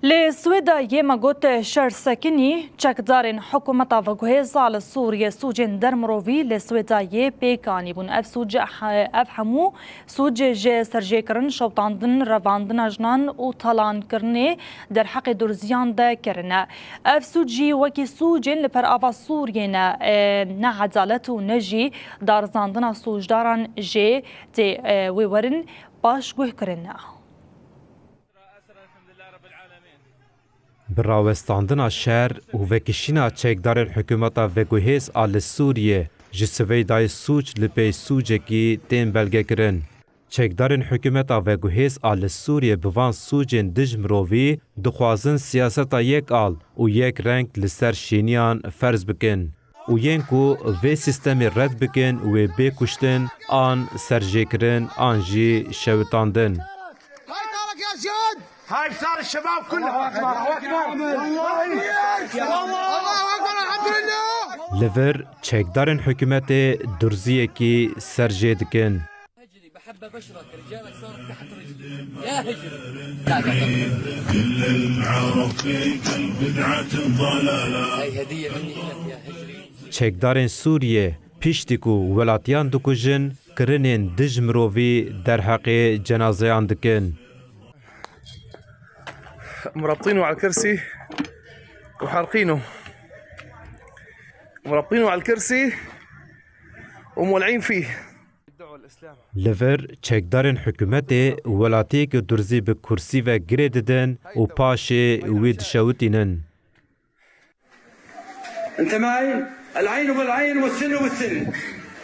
لسويدا يما قوت شهر ساكني چکدارن حکومتا و گوهز على سوريا سوجن درمروفي لسويدا يه بيكاني بون اف سوج اف همو سوج جه سرجي کرن شوطاندن رواندن اجنان و طالان کرنه در حق درزيان ده کرنه اف سوجي وكي سوجن لپر آوا سورينا نه عدالت و نجي دارزاندن سوجداران جه تي ويورن باش گوه کرنه براوستاندنا شهر و وکشینا چکدار حکومتا وگوهیز آل سوریه جسویدای سوچ لپی سوچه کی تیم بلگه کرن. چکدار حکومتا وگوهیز آل سوریه بوان سوچن دجمروی دخوازن سیاستا یک آل و یک رنگ لسر شینیان فرض بکن. و ینکو وی سیستمی رد بکن و بی کشتن آن سرجه کرن آن جی شوتاندن. هاي بصار الشباب كلها الله اكبر الحمد لله لفر چکدارن حکومت درزیه کی سرجه دکن هجري بحب بشرك رجالك صارت تحت رجلي يا هجري كل العرب في كل بدعة ضلالة هاي هدية مني لك يا هجري چکدارن سوریه پیشتیکو ولاتیان دکوژن کرنین دجمروی در حق جنازیان دکن مربطينه على الكرسي وحارقينه مربطينه على الكرسي ومولعين فيه. لفر چکدارن حکومت ولاتی که درزی به کرسی و گره ددن و پاشه وید شوتینن. انت معين العين بالعين والسن بالسن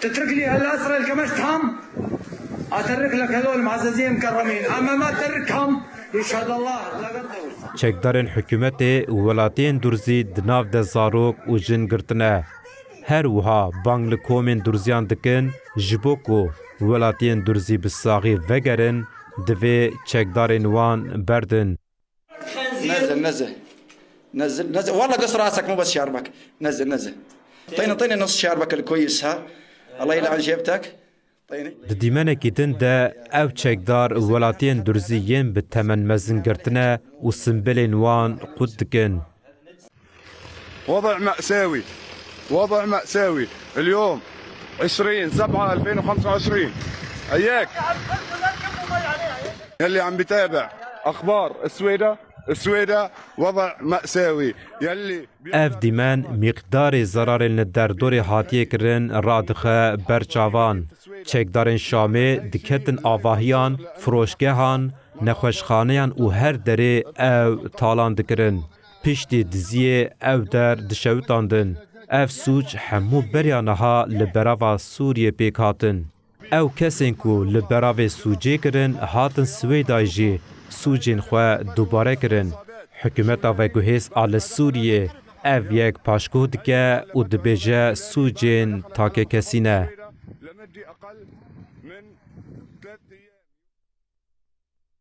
تترك لي الاسرى الكمشتهم اترك لك هذول المعززين مكرمين اما ما تتركهم يشهد الله لا قدر چکدارن حکومت ولاتین درزی دناو ده زاروک و جن گرتنه. هر وها بانگ لکومین درزیان دکن جبوکو ولاتین درزی بساقی وگرن دوی چکدارن وان بردن. نزل نزل نزل نزل والله قص راسك مو بس شاربك نزل نزل طيني نص شاربك الكويس ها الله يلعن جيبتك دیمنه کیدن ده او چکدار ولاتین درزیین به تمن مزن گرتنه و سنبلین وان قد دکن. وضع مأساوي وضع مأساوي اليوم 20/7/2025 اياك يلي عم بتابع اخبار السويدة وضع مأساوي يلي اف دیمن مقدار ضرر ندردور هاتیه کرن رادخه برچاوان. چکدارن شامه دکتن آواهیان، فروشگهان، نخوشخانهان و هر دره او تالان دکرن. پشتی دزیه او در دشوتاندن. اف سوچ همو بریانها لبراوا سوریه پیکاتن. او کسین کو لبراوا سوجه کرن هاتن سویدای جی سوجین خواه دوباره کرن. حکومتا و گوهیز آل سوریه او یک پاشکو دکه و دبیجه سوجین تاکه کسی نه. لمدي اقل من 3 ايام